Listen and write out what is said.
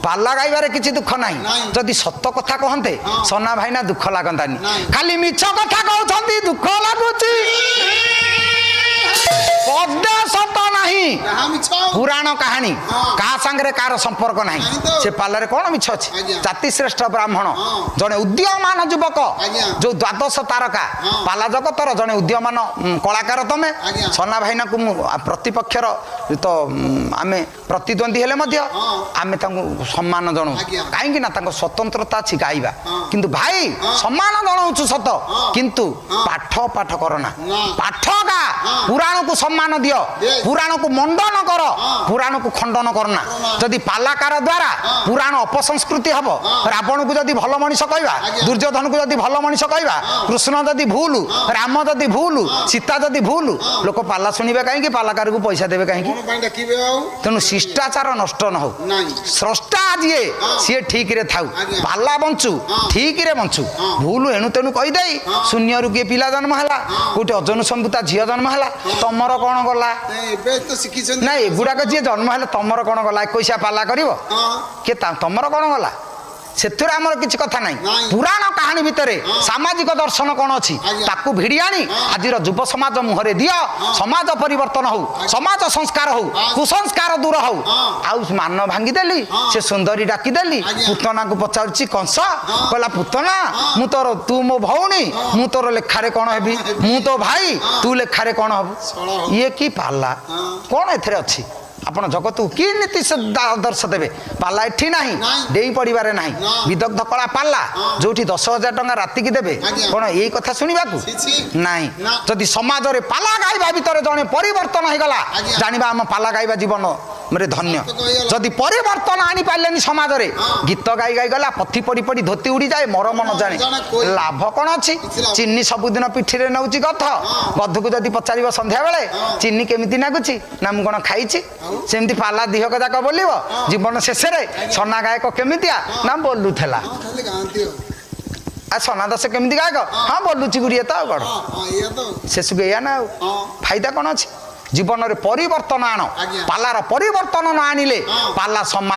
पाला गाइबार किसी दुख ना जदि सत कथा कहते सना भाईना दुख लगतानी खाली मिछ कथा कहते दुख लगुच पदे सत नहीं पुराण कहानी क्या सांगे कार संपर्क ना से पालारे कौन मिछ अच्छे जाति श्रेष्ठ ब्राह्मण जड़े उद्यमान युवक जो द्वादश तारका पाला जगतर जड़े उद्यमान कलाकार तमें सना भाईना को प्रतिपक्षर तो आम प्रतिद्वंदी हेले आम सम्मान जनाऊ कहीं स्वतंत्रता अच्छी गाइबा किंतु भाई सम्मान जनाऊँ सत किंतु पाठ पाठ करना पाठ गा पुराण को सम्मान दियो पुराण को मंडन कर पुराण को खंडन करना जदि पालाकार द्वारा पुराण अपसंस्कृति हम रावण को जदि भल मनीष कहवा दुर्योधन को जदि भल मनीष कहवा कृष्ण जदि भूल राम जदि भूल सीता जदि भूल लोक पाला शुणे कहीं पालाकार को पैसा देवे कहीं तेणु शिष्टाचार नष्ट न हो स्रष्टा जी सी ठीक रे थाउ पाला बंचु ठीक रे बंचु भूल एणु तेणु कहीदे शून्य रु किए पिला जन्म है गोटे अजन संभुता झील जन्म है तमर कौन गला ना एगुड़ाक जी जन्म है तमर कौन गला 21 पाला कर तमर कौन गला से किसी कथा ना पुराण कहानी भितर सामाजिक दर्शन कौन अच्छी ताकू भिड़ी आनी आज युव समाज मुहरे दियो समाज परिवर्तन हो समाज संस्कार हो कुसंस्कार दूर हो आउ मान भांगीदेली से सुंदरी डाकिदेली पुतना को पचार कंस कहला पुतना मु तोर तू मो भौणी मु तोर लेखारे कौन हेबी मु तो भाई तू लेखारे कौन हबु ये कि पाला कौन एथरे अच्छी आपण जगत कि नीति आदर्श देवे पाला एठी नहीं डेई पड़िबारे नहीं विदग्ध कला पाला जो 10,000 टंका राति की देवे कौन यही कथा शुणा नहीं जदि समाज रे पाला गाइबा भीतर जने परिवर्तन हो गला जानिबा हम पाला गाइबा जीवन मेरे धन्य जदि परिवर्तन आनी पारे समाज रे गीत गाई गाई गला पथी पड़ी पड़ी धोती उड़ी जाए मर मन जाने लाभ कौन अच्छी चीनी सबुदिन पिठी रे नौची गथ गध को जदि पचार संध्या बेले चीनी केमिति नागुची ना मु कौन खाई सेमती पाला दिहक जाक बोल जीवन शेष सना गायक केमितिया ना बोलुला सना दास केमिति गायक हाँ बोलुची गुड़िए तो कौन शेष या ना फायदा कौन अच्छी जीवन में परिवर्तन आण पालार परिवर्तन न आनिले पाला सम्मान